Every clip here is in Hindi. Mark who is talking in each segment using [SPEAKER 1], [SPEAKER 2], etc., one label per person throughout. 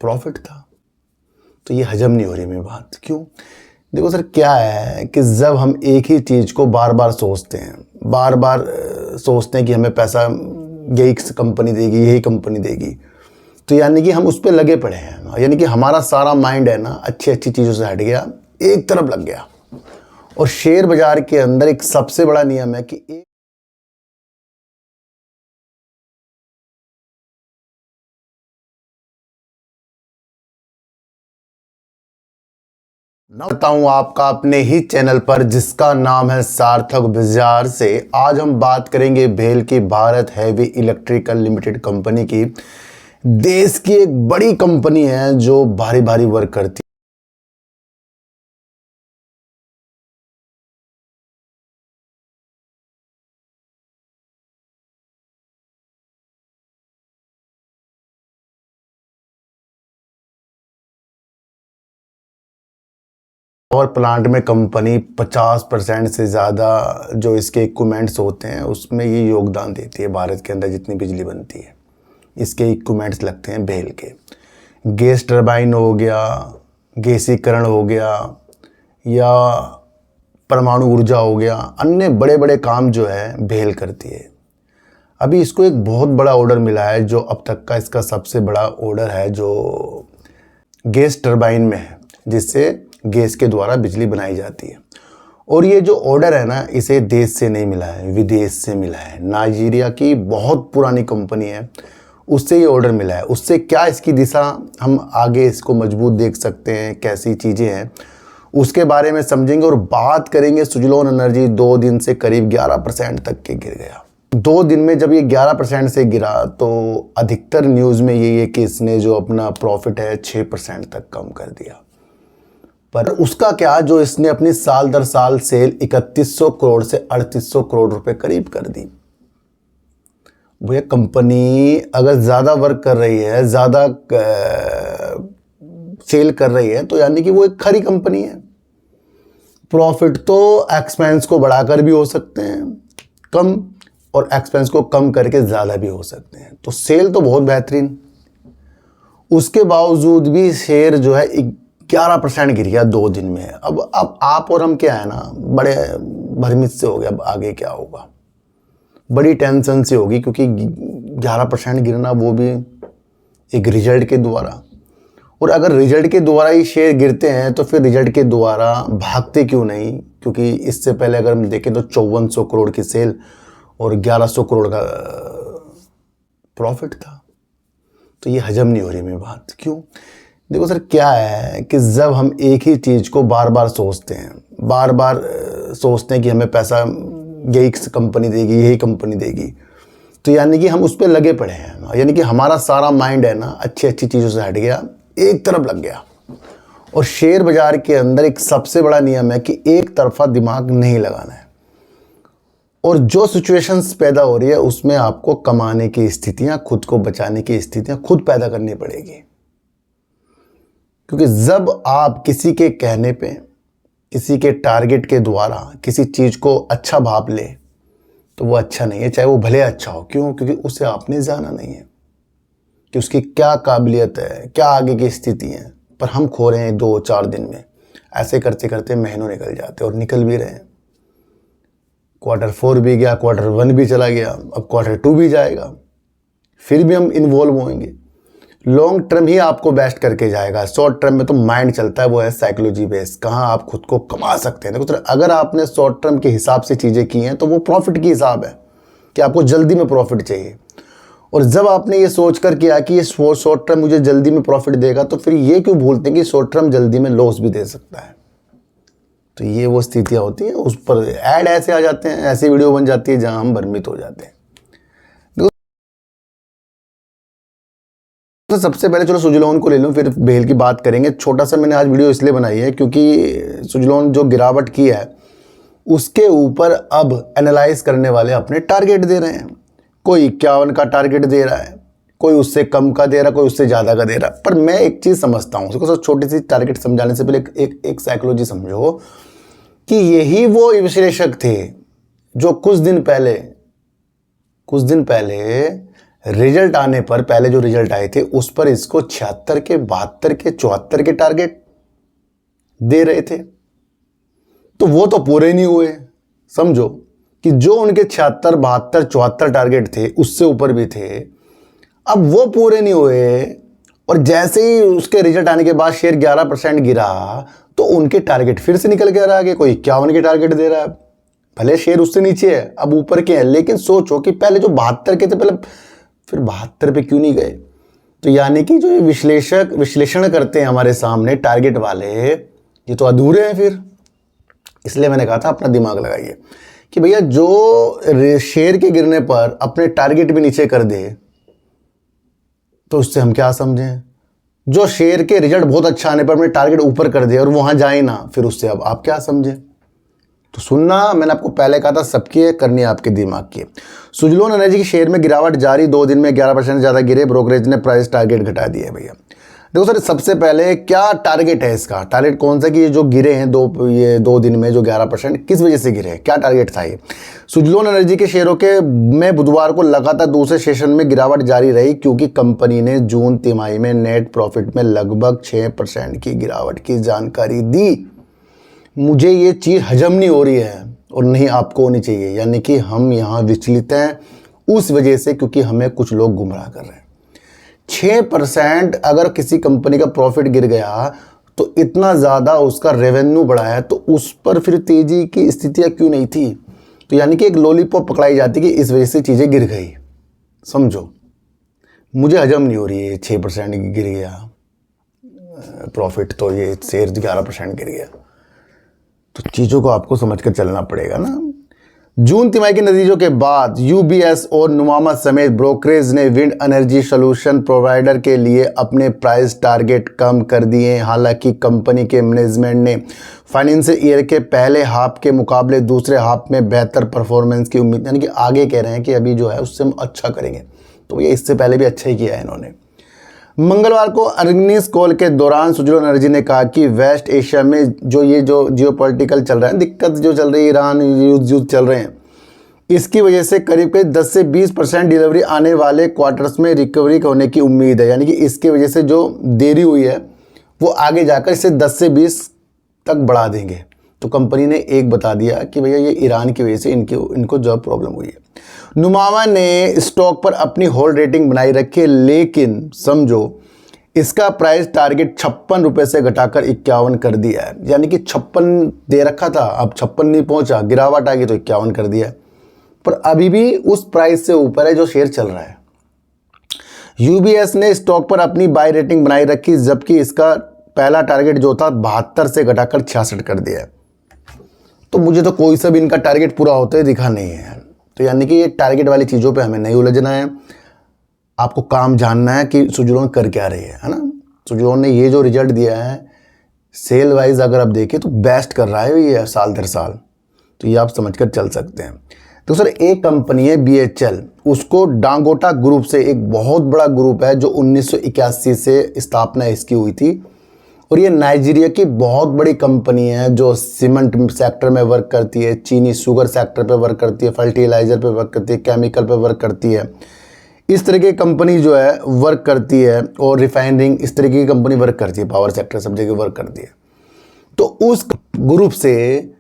[SPEAKER 1] प्रॉफिट था। तो ये हजम नहीं हो रही मेरी बात। क्यों? देखो सर, क्या है कि जब हम एक ही चीज़ को बार बार सोचते हैं, बार बार सोचते हैं कि हमें पैसा यही कंपनी देगी, यही कंपनी देगी, तो यानी कि हम उस पर लगे पड़े हैं। यानी कि हमारा सारा माइंड है ना अच्छी अच्छी चीज़ों से हट गया, एक तरफ लग गया। और शेयर बाजार के अंदर एक सबसे बड़ा नियम है कि एक बताऊं आपका अपने ही चैनल पर जिसका नाम है सार्थक बाजार से। आज हम बात करेंगे भेल की Bharat heavy electrical limited company की। देश की एक बड़ी कंपनी है जो भारी भारी वर्क करती है। और प्लांट में कंपनी 50% से ज़्यादा जो इसके इक्विपमेंट्स होते हैं उसमें ये योगदान देती है। भारत के अंदर जितनी बिजली बनती है इसके इक्विपमेंट्स लगते हैं भेल के। गैस टरबाइन हो गया, गैसीकरण हो गया, या परमाणु ऊर्जा हो गया, अन्य बड़े बड़े काम जो है भेल करती है। अभी इसको एक बहुत बड़ा ऑर्डर मिला है जो अब तक का इसका सबसे बड़ा ऑर्डर है, जो गैस टरबाइन में है, जिससे गैस के द्वारा बिजली बनाई जाती है। और ये जो ऑर्डर है ना, इसे देश से नहीं मिला है, विदेश से मिला है। नाइजीरिया की बहुत पुरानी कंपनी है, उससे ये ऑर्डर मिला है। उससे क्या इसकी दिशा हम आगे इसको मजबूत देख सकते हैं, कैसी चीज़ें हैं उसके बारे में समझेंगे। और बात करेंगे सुजलॉन एनर्जी 2 दिन से करीब 11% तक के गिर गया। 2 दिन में जब ये 11% से गिरा तो अधिकतर न्यूज़ में यही है कि इसने जो अपना प्रॉफिट है 6% तक कम कर दिया। पर उसका क्या, जो इसने अपनी साल दर साल सेल 3100 करोड़ से 3800 करोड़ रुपए करीब कर दी। वो कंपनी अगर ज़्यादा वर्क कर रही है, ज़्यादा सेल कर रही है, तो यानी कि वो एक खरी कंपनी है। प्रॉफिट तो एक्सपेंस को बढ़ाकर भी हो सकते हैं कम, और एक्सपेंस को कम करके ज़्यादा भी हो सकते हैं। तो सेल तो बहुत बेहतरीन, उसके बावजूद भी शेयर जो है 11% गिर गया 2 दिन में। अब आप और हम क्या है ना, बड़े भ्रमित से हो गया। अब आगे क्या होगा, बड़ी टेंशन से होगी, क्योंकि 11% गिरना वो भी एक रिजल्ट के द्वारा। और अगर रिजल्ट के द्वारा ही शेयर गिरते हैं तो फिर रिजल्ट के द्वारा भागते क्यों नहीं? क्योंकि इससे पहले अगर हम देखें तो 5400 करोड़ की सेल और 1100 करोड़ का प्रॉफिट था। तो ये हजम नहीं हो रही मेरी बात। क्यों? देखो सर, क्या है कि जब हम एक ही चीज़ को बार बार सोचते हैं, बार बार सोचते हैं कि हमें पैसा यही कंपनी देगी, यही कंपनी देगी, तो यानी कि हम उस पर लगे पड़े हैं। यानी कि हमारा सारा माइंड है ना अच्छी अच्छी चीज़ों से हट गया, एक तरफ लग गया। और शेयर बाजार के अंदर एक सबसे बड़ा नियम है कि एक तरफा दिमाग नहीं लगाना है। और जो सिचुएशंस पैदा हो रही है उसमें आपको कमाने की स्थितियां, खुद को बचाने की स्थितियां खुद पैदा करनी पड़ेगी। क्योंकि जब आप किसी के कहने पे, किसी के टारगेट के द्वारा किसी चीज़ को अच्छा भाप ले तो वो अच्छा नहीं है, चाहे वो भले अच्छा हो। क्यों? क्योंकि उसे आपने जाना नहीं है कि उसकी क्या काबिलियत है, क्या आगे की स्थिति है। पर हम खो रहे हैं 2-4 दिन में। ऐसे करते करते महीनों निकल जाते और निकल भी रहे हैं। Q4 भी गया, Q1 भी चला गया, अब Q2 भी जाएगा, फिर भी हम इन्वॉल्व होंगे। लॉन्ग टर्म ही आपको बेस्ट करके जाएगा। शॉर्ट टर्म में तो माइंड चलता है, वो है साइकोलॉजी बेस, कहाँ आप खुद को कमा सकते हैं। देखो तो अगर आपने शॉर्ट टर्म के हिसाब से चीज़ें की हैं तो वो प्रॉफिट की हिसाब है कि आपको जल्दी में प्रॉफिट चाहिए। और जब आपने ये सोच कर किया कि ये शॉर्ट टर्म मुझे जल्दी में प्रॉफिट देगा, तो फिर ये क्यों भूलते हैं कि शॉर्ट टर्म जल्दी में लॉस भी दे सकता है। तो ये वो स्थितियाँ होती हैं, उस पर ऐड ऐसे आ जाते हैं, ऐसी वीडियो बन जाती है जहाँ हम भ्रमित हो जाते हैं। तो सबसे पहले चलो सुजलॉन को ले लूँ, फिर भेल की बात करेंगे। छोटा सा मैंने आज वीडियो इसलिए बनाई है क्योंकि सुजलॉन जो गिरावट की है उसके ऊपर अब एनालाइज करने वाले अपने टारगेट दे रहे हैं। कोई 51 का टारगेट दे रहा है, कोई उससे कम का दे रहा है, कोई उससे ज़्यादा का दे रहा है। पर मैं एक चीज़ समझता हूँ, उसको छोटी सी टारगेट समझाने से पहले एक साइकोलॉजी समझो कि यही वो विश्लेषक थे जो कुछ दिन पहले रिजल्ट आने पर, पहले जो रिजल्ट आए थे उस पर इसको 76 के, 72 के, 74 के टारगेट दे रहे थे। तो वो तो पूरे नहीं हुए। समझो कि जो उनके 76, 72, 74 टारगेट थे उससे ऊपर भी थे, अब वो पूरे नहीं हुए। और जैसे ही उसके रिजल्ट आने के बाद शेयर 11% गिरा तो उनके टारगेट फिर से निकल के आ गए। कोई 51 के टारगेट दे रहा है, भले शेयर उससे नीचे है, अब ऊपर के हैं, लेकिन सोचो कि पहले जो 72 के थे, पहले फिर 72 पे क्यों नहीं गए। तो यानी कि जो ये विश्लेषण करते हैं हमारे सामने टारगेट वाले, ये तो अधूरे हैं फिर। इसलिए मैंने कहा था अपना दिमाग लगाइए कि भैया जो शेयर के गिरने पर अपने टारगेट भी नीचे कर दे तो उससे हम क्या समझें। जो शेयर के रिजल्ट बहुत अच्छा आने पर अपने टारगेट ऊपर कर दे और वहां जाए ना, फिर उससे अब आप क्या समझें। तो सुनना, मैंने आपको पहले कहा था सबकी है, करनी है आपके दिमाग की। सुजलोन एनर्जी की शेयर में गिरावट जारी, 2 दिन में 11% ज़्यादा गिरे, ब्रोकरेज ने प्राइस टारगेट घटा दिया है। भैया देखो सर, सबसे पहले क्या टारगेट है इसका, टारगेट कौन सा कि ये जो गिरे हैं ये 2 दिन में जो 11%, किस वजह से गिरे हैं, क्या टारगेट था ये। सुजलोन एनर्जी के शेयरों के में बुधवार को लगातार दूसरे सेशन में गिरावट जारी रही, क्योंकि कंपनी ने जून तिमाही में नेट प्रॉफिट में लगभग 6% की गिरावट की जानकारी दी। मुझे ये चीज़ हजम नहीं हो रही है और नहीं आपको होनी चाहिए, यानी कि हम यहाँ विचलित हैं उस वजह से, क्योंकि हमें कुछ लोग गुमराह कर रहे हैं। 6% अगर किसी कंपनी का प्रॉफिट गिर गया तो इतना ज़्यादा उसका रेवेन्यू बढ़ा है, तो उस पर फिर तेजी की स्थितियाँ क्यों नहीं थी। तो यानी कि एक लॉलीपॉप पकड़ाई जाती कि इस वजह से चीज़ें गिर गई। समझो, मुझे हजम नहीं हो रही है। 6% गिर गया प्रॉफिट, तो ये शेयर 11% गिर गया, तो चीज़ों को आपको समझकर चलना पड़ेगा ना। जून तिमाही के नतीजों के बाद यूबीएस और नुमामा समेत ब्रोकरेज ने विंड एनर्जी सॉल्यूशन प्रोवाइडर के लिए अपने प्राइस टारगेट कम कर दिए। हालांकि कंपनी के मैनेजमेंट ने फाइनेंशियल ईयर के पहले हाफ के मुकाबले दूसरे हाफ में बेहतर परफॉर्मेंस की उम्मीद, यानी कि आगे कह रहे हैं कि अभी जो है उससे हम अच्छा करेंगे। तो ये इससे पहले भी अच्छा ही किया है इन्होंने। मंगलवार को अर्निंग्स कॉल के दौरान सुजलोन एनर्जी ने कहा कि वेस्ट एशिया में जो जियोपॉलिटिकल चल रहा है, दिक्कत जो चल रही है, ईरान युद्ध चल रहे हैं, इसकी वजह से करीब 10 से 20% डिलीवरी आने वाले क्वार्टर्स में रिकवरी होने की उम्मीद है। यानी कि इसकी वजह से जो देरी हुई है वो आगे जाकर इसे 10 से 20 तक बढ़ा देंगे। तो कंपनी ने एक बता दिया कि भैया ये ईरान की वजह से इनको जॉब प्रॉब्लम हुई है। नुमामा ने स्टॉक पर अपनी होल्ड रेटिंग बनाई रखी है, लेकिन समझो इसका प्राइस टारगेट 56 रुपये से घटाकर 51 कर दिया है। यानी कि 56 दे रखा था, अब 56 नहीं पहुंचा, गिरावट आ गई तो 51 कर दिया है, पर अभी भी उस प्राइस से ऊपर है जो शेयर चल रहा है। यूबीएस ने स्टॉक पर अपनी बाय रेटिंग बनाई रखी, जबकि इसका पहला टारगेट जो था 72 से घटाकर 66 कर दिया है। तो मुझे तो कोई सा भी इनका टारगेट पूरा होते हुए दिखा नहीं है। तो यानी कि ये टारगेट वाली चीज़ों पे हमें नहीं उलझना है, आपको काम जानना है कि सुजलोन कर क्या रही है ना। सुजलोन ने ये जो रिजल्ट दिया है सेल वाइज अगर आप देखें तो बेस्ट कर रहा है ये साल दर साल, तो ये आप समझकर चल सकते हैं। तो सर एक कंपनी है BHL, उसको डांगोटा ग्रुप से, एक बहुत बड़ा ग्रुप है जो 1981 से स्थापना इसकी हुई थी, और ये नाइजीरिया की बहुत बड़ी कंपनी है जो सीमेंट सेक्टर में वर्क करती है, चीनी शुगर सेक्टर पे वर्क करती है, फर्टिलाइज़र पे वर्क करती है, केमिकल पे वर्क करती है। इस तरह की कंपनी जो है वर्क करती है, और रिफाइनरिंग इस तरह की कंपनी वर्क करती है, पावर सेक्टर सब जगह वर्क करती है। तो उस ग्रुप से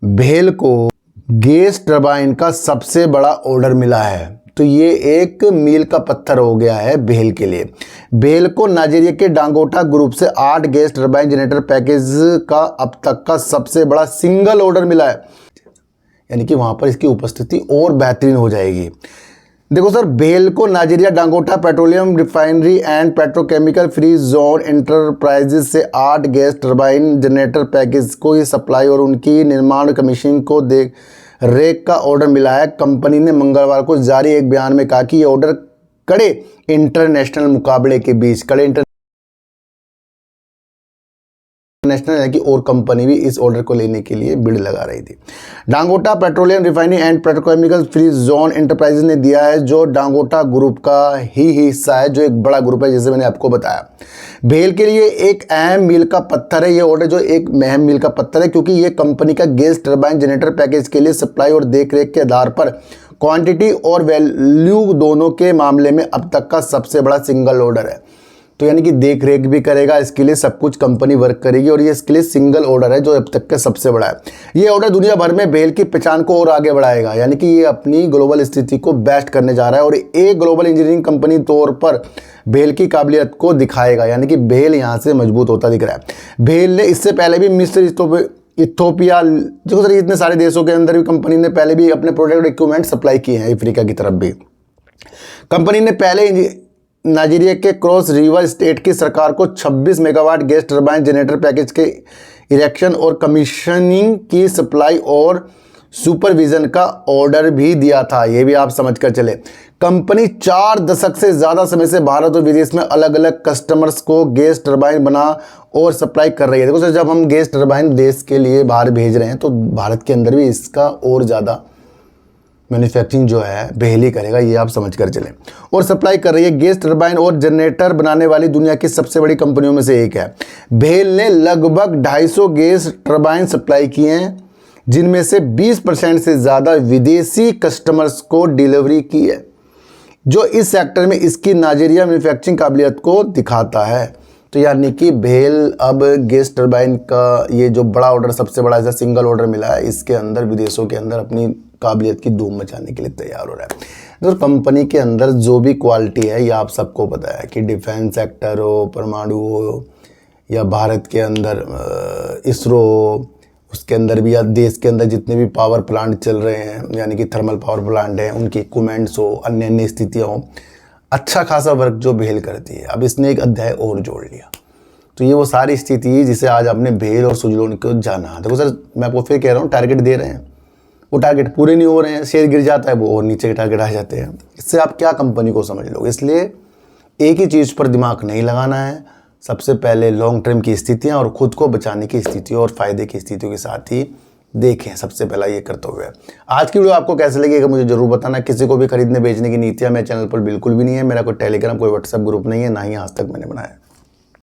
[SPEAKER 1] भेल को गैस टरबाइन का सबसे बड़ा ऑर्डर मिला है। तो ये एक मील का पत्थर हो गया है भेल के लिए। भेल को नाइजीरिया के डांगोटा ग्रुप से 8 गैस टरबाइन जनरेटर पैकेज का अब तक का सबसे बड़ा सिंगल ऑर्डर मिला है, यानी कि वहां पर इसकी उपस्थिति और बेहतरीन हो जाएगी। देखो सर, भेल को Nigeria Dangote petroleum refinery and petrochemical free zone enterprises से 8 गैस टरबाइन जनरेटर पैकेज को सप्लाई और उनकी निर्माण कमीशनिंग को रेक का ऑर्डर मिला है। कंपनी ने मंगलवार को जारी एक बयान में कहा कि यह ऑर्डर कड़े इंटरनेशनल मुकाबले के बीच, नेशनल है कि और कंपनी भी इस ऑर्डर को लेने के लिए बिड लगा रही थी। Dangote petroleum refining and petrochemical free zone enterprises ने दिया है, जो डांगोटा ग्रुप का ही हिस्सा है, जो एक बड़ा ग्रुप है जैसे मैंने आपको बताया। भेल के लिए एक अहम मील का पत्थर है ये ऑर्डर, जो एक अहम मील का पत्थर है, क्योंकि ये कंपनी का गैस टरबाइन जनरेटर पैकेज के लिए सप्लाई और देखरेख के आधार पर क्वांटिटी और वैल्यू दोनों के मामले में अब तक का सबसे बड़ा सिंगल ऑर्डर है। तो यानी कि देख रेख भी करेगा, इसके लिए सब कुछ कंपनी वर्क करेगी और ये इसके लिए सिंगल ऑर्डर है जो अब तक का सबसे बड़ा है। ये ऑर्डर दुनिया भर में भेल की पहचान को और आगे बढ़ाएगा, यानी कि ये अपनी ग्लोबल स्थिति को बेस्ट करने जा रहा है और एक ग्लोबल इंजीनियरिंग कंपनी तौर पर भेल की काबिलियत को दिखाएगा, यानी कि भेल यहाँ से मजबूत होता दिख रहा है। भेल ने इससे पहले भी मिस्र, इथोपिया, जो सर इतने सारे देशों के अंदर भी कंपनी ने पहले भी अपने प्रोडक्ट और इक्विपमेंट सप्लाई किए हैं। अफ्रीका की तरफ भी कंपनी ने पहले नाइजीरिया के क्रॉस रिवर स्टेट की सरकार को 26 megawatt gas turbine generator package के इरेक्शन और कमीशनिंग की सप्लाई और सुपरविजन का ऑर्डर भी दिया था। ये भी आप समझ कर चले। कंपनी 4 दशक से ज़्यादा समय से भारत और विदेश में अलग अलग कस्टमर्स को गैस टरबाइन बना और सप्लाई कर रही है। देखो सर, जब हम गैस टरबाइन देश के लिए बाहर भेज रहे हैं तो भारत के अंदर भी इसका और ज़्यादा मैन्युफैक्चरिंग जो है भेल ही करेगा, ये आप समझ कर चलें। और सप्लाई कर रही है। गैस टरबाइन और जनरेटर बनाने वाली दुनिया की सबसे बड़ी कंपनियों में से एक है। भेल ने लगभग 250 गैस टरबाइन सप्लाई किए हैं, जिनमें से 20% से ज़्यादा विदेशी कस्टमर्स को डिलीवरी की है, जो इस सेक्टर में इसकी नाइजीरिया मैन्युफैक्चरिंग काबिलियत को दिखाता है। तो यानी कि भेल अब गैस टरबाइन का ये जो बड़ा ऑर्डर, सबसे बड़ा ऐसा सिंगल ऑर्डर मिला है, इसके अंदर विदेशों के अंदर अपनी काबिलियत की धूम मचाने के लिए तैयार हो रहा है। तो कंपनी के अंदर जो भी क्वालिटी है ये आप सबको पता है कि डिफेंस सेक्टर हो, परमाणु हो, या भारत के अंदर इसरो हो, उसके अंदर भी या देश के अंदर जितने भी पावर प्लांट चल रहे हैं, यानी कि थर्मल पावर प्लांट हैं, उनकी इक्विपमेंट्स हो, अन्य अन्य स्थितियाँ हो, अच्छा खासा वर्क जो भेल करती है। अब इसने एक अध्याय और जोड़ लिया। तो ये वो सारी स्थिति है जिसे आज आपने भेल और सुजलोन को जाना। देखो सर, मैं आपको फिर कह रहा हूँ, टारगेट दे रहे हैं, वो टारगेट पूरे नहीं हो रहे हैं, शेयर गिर जाता है, वो और नीचे के टारगेट आ जाते हैं। इससे आप क्या कंपनी को समझ लोगे? इसलिए एक ही चीज़ पर दिमाग नहीं लगाना है। सबसे पहले लॉन्ग टर्म की स्थितियाँ और खुद को बचाने की स्थितियों और फायदे की स्थितियों के साथ ही देखें, सबसे पहला ये करते हुए। आज की वीडियो आपको कैसे लगेगा मुझे जरूर बताना। किसी को भी खरीदने बेचने की नीतियाँ मेरे चैनल पर बिल्कुल भी नहीं है। मेरा कोई टेलीग्राम, कोई व्हाट्सएप ग्रुप नहीं है, ना ही आज तक मैंने बनाया।